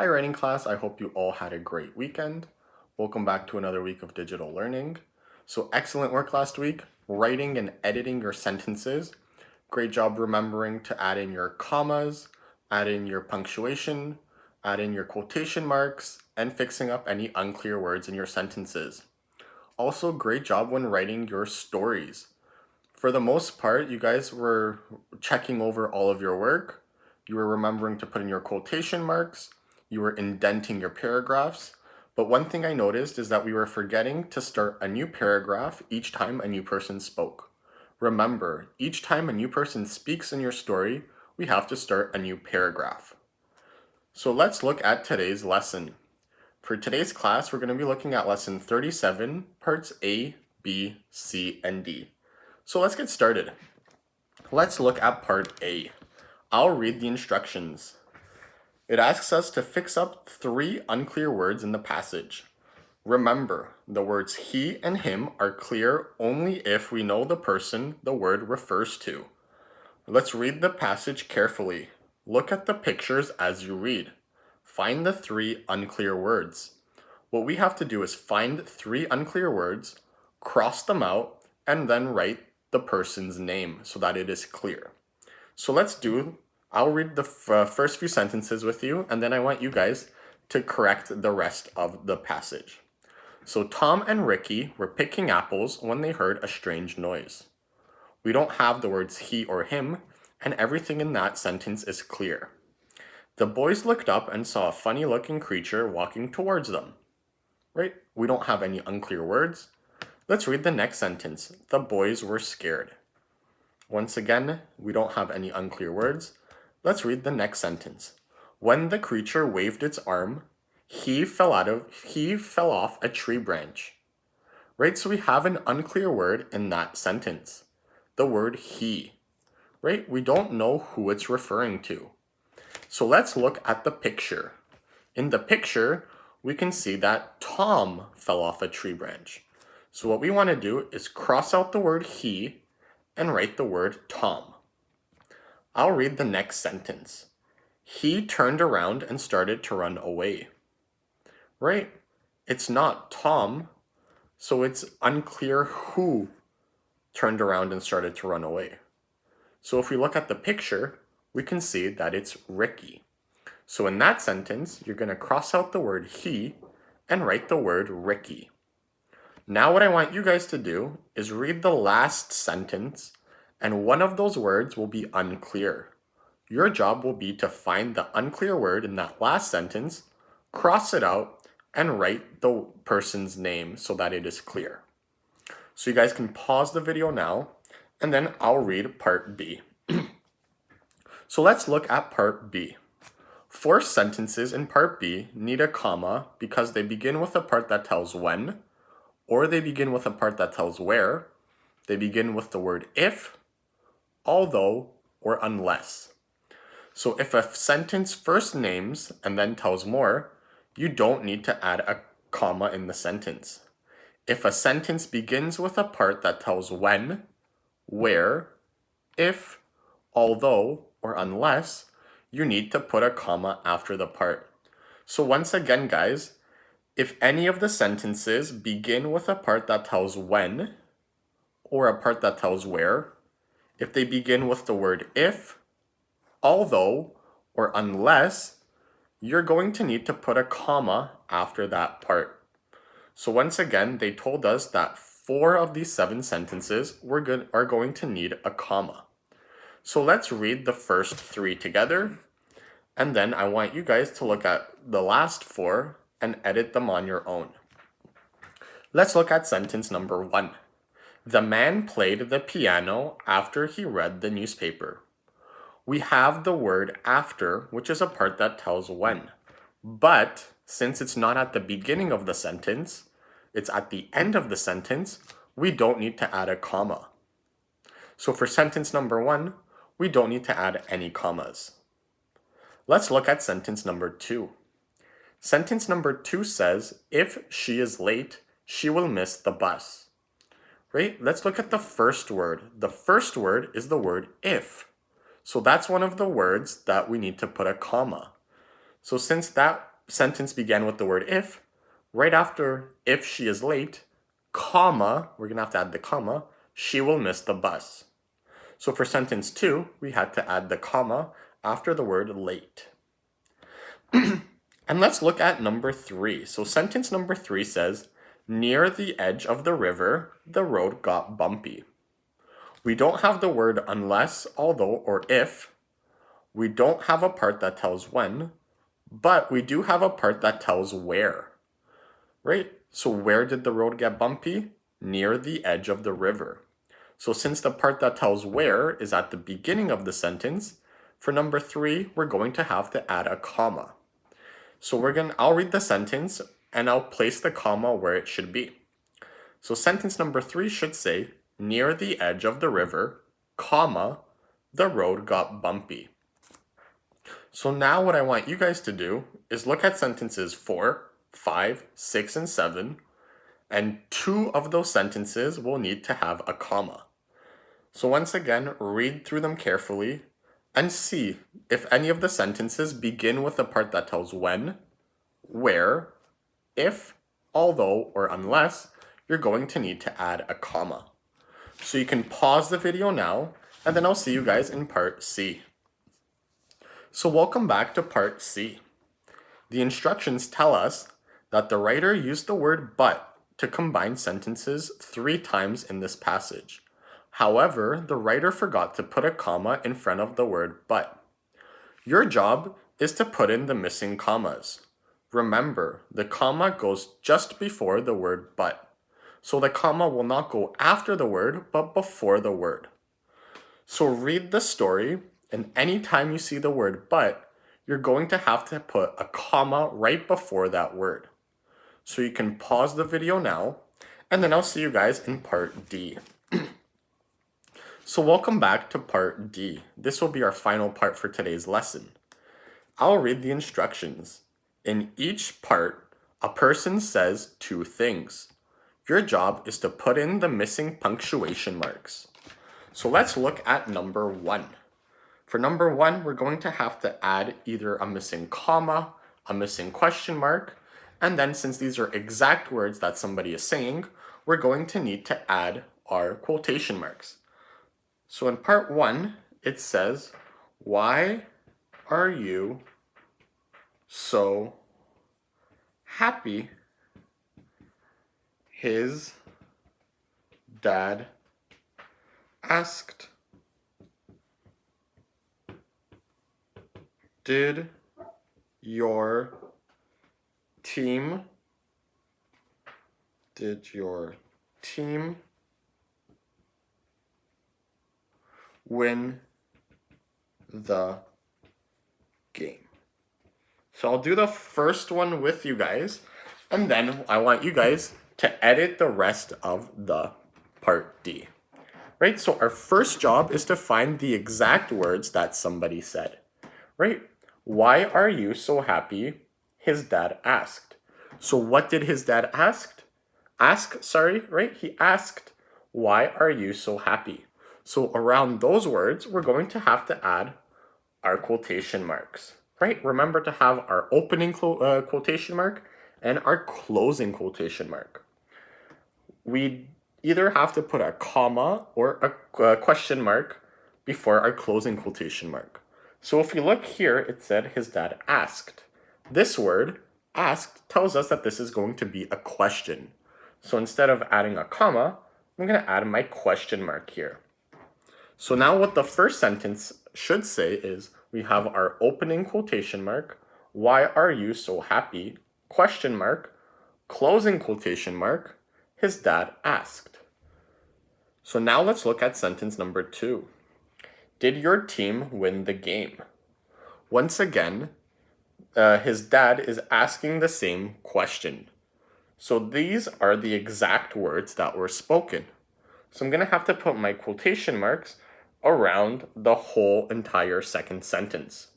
Hi writing class, I hope you all had a great weekend. Welcome back to another week of digital learning. So excellent work last week, writing and editing your sentences. Great job remembering to add in your commas, add in your punctuation, add in your quotation marks, and fixing up any unclear words in your sentences. Also, great job when writing your stories. For the most part, you guys were checking over all of your work. You were remembering to put in your quotation marks. You were indenting your paragraphs. But one thing I noticed is that we were forgetting to start a new paragraph each time a new person spoke. Remember, each time a new person speaks in your story, we have to start a new paragraph. So let's look at today's lesson. For today's class, we're going to be looking at lesson 37, parts A, B, C, and D. So let's get started. Let's look at part A. I'll read the instructions. It asks us to fix up 3 unclear words in the passage. Remember, the words he and him are clear only if we know the person the word refers to. Let's read the passage carefully. Look at the pictures as you read. Find the 3 unclear words. What we have to do is find 3 unclear words, cross them out, and then write the person's name so that it is clear. So I'll read the first few sentences with you, and then I want you guys to correct the rest of the passage. So Tom and Ricky were picking apples when they heard a strange noise. We don't have the words he or him, and everything in that sentence is clear. The boys looked up and saw a funny-looking creature walking towards them. Right? We don't have any unclear words. Let's read the next sentence. The boys were scared. Once again, we don't have any unclear words. Let's read the next sentence. When the creature waved its arm, he fell off a tree branch. Right? So we have an unclear word in that sentence. The word he. Right? We don't know who it's referring to. So let's look at the picture. In the picture, we can see that Tom fell off a tree branch. So what we want to do is cross out the word he and write the word Tom. I'll read the next sentence. He turned around and started to run away. Right? It's not Tom, so it's unclear who turned around and started to run away. So if we look at the picture, we can see that it's Ricky. So in that sentence, you're going to cross out the word he and write the word Ricky. Now what I want you guys to do is read the last sentence, and one of those words will be unclear. Your job will be to find the unclear word in that last sentence, cross it out, and write the person's name so that it is clear. So you guys can pause the video now, and then I'll read part B. So let's look at part B. 4 sentences in part B need a comma because they begin with a part that tells when, or they begin with a part that tells where, they begin with the word if, although, or unless. So if a sentence first names and then tells more, you don't need to add a comma in the sentence. If a sentence begins with a part that tells when, where, if, although, or unless, you need to put a comma after the part. So once again, guys, if any of the sentences begin with a part that tells when, or a part that tells where, if they begin with the word if, although, or unless, you're going to need to put a comma after that part. So once again, they told us that 4 of these 7 sentences are going to need a comma. So let's read the first 3 together, and then I want you guys to look at the last 4 and edit them on your own. Let's look at sentence number 1. The man played the piano after he read the newspaper. We have the word after, which is a part that tells when. But since it's not at the beginning of the sentence, it's at the end of the sentence, we don't need to add a comma. So for sentence number 1, we don't need to add any commas. Let's look at sentence number 2. Sentence number 2 says, if she is late, she will miss the bus. Right? Let's look at the first word. The first word is the word if. So that's one of the words that we need to put a comma. So since that sentence began with the word if, right after if she is late, comma, we're going to have to add the comma, she will miss the bus. So for sentence 2, we had to add the comma after the word late. And let's look at number 3. So sentence number 3 says, near the edge of the river, the road got bumpy. We don't have the word unless, although, or if. We don't have a part that tells when, but we do have a part that tells where, right? So where did the road get bumpy? Near the edge of the river. So since the part that tells where is at the beginning of the sentence, for number 3, we're going to have to add a comma. So I'll read the sentence and I'll place the comma where it should be. So sentence number 3 should say, near the edge of the river, comma, the road got bumpy. So now what I want you guys to do is look at sentences 4, 5, 6, and 7, and 2 of those sentences will need to have a comma. So once again, read through them carefully and see if any of the sentences begin with a part that tells when, where, if, although, or unless, you're going to need to add a comma. So you can pause the video now, and then I'll see you guys in part C. So welcome back to part C. The instructions tell us that the writer used the word but to combine sentences 3 times in this passage. However, the writer forgot to put a comma in front of the word but. Your job is to put in the missing commas. Remember, the comma goes just before the word but. So the comma will not go after the word, but before the word. So read the story, and anytime you see the word but, you're going to have to put a comma right before that word. So you can pause the video now, and then I'll see you guys in part D. So welcome back to part D. This will be our final part for today's lesson. I'll read the instructions. In each part, a person says 2 things. Your job is to put in the missing punctuation marks. So let's look at number 1. For number 1, we're going to have to add either a missing comma, a missing question mark, and then since these are exact words that somebody is saying, we're going to need to add our quotation marks. So in part 1, it says, why are you so happy? His dad asked. Did your team win the game? So I'll do the first one with you guys, and then I want you guys to edit the rest of the part D. Right? So our first job is to find the exact words that somebody said. Right? Why are you so happy? His dad asked. So what did his dad ask? Right? He asked, why are you so happy? So around those words, we're going to have to add our quotation marks. Right? Remember to have our opening quotation mark and our closing quotation mark. We either have to put a comma or a question mark before our closing quotation mark. So if you look here, it said his dad asked. This word, asked, tells us that this is going to be a question. So instead of adding a comma, I'm going to add my question mark here. So now what the first sentence should say is we have our opening quotation mark, why are you so happy? Question mark, closing quotation mark, his dad asked. So now let's look at sentence number 2. Did your team win the game? Once again, his dad is asking the same question. So these are the exact words that were spoken. So I'm going to have to put my quotation marks around the whole entire second sentence.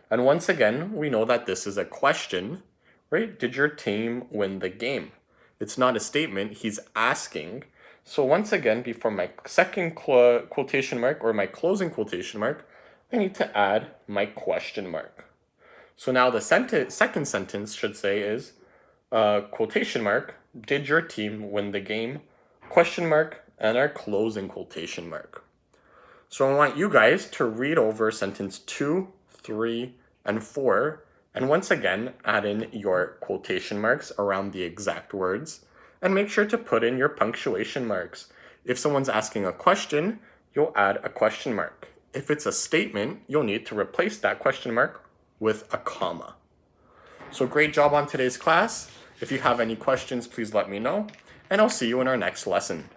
And once again, we know that this is a question, right? Did your team win the game? It's not a statement, he's asking. So once again, before my second quotation mark or my closing quotation mark, I need to add my question mark. So now the second sentence should say is, quotation mark, did your team win the game? Question mark, and our closing quotation mark. So I want you guys to read over sentence 2, 3, and 4, and once again, add in your quotation marks around the exact words, and make sure to put in your punctuation marks. If someone's asking a question, you'll add a question mark. If it's a statement, you'll need to replace that question mark with a comma. So great job on today's class. If you have any questions, please let me know, and I'll see you in our next lesson.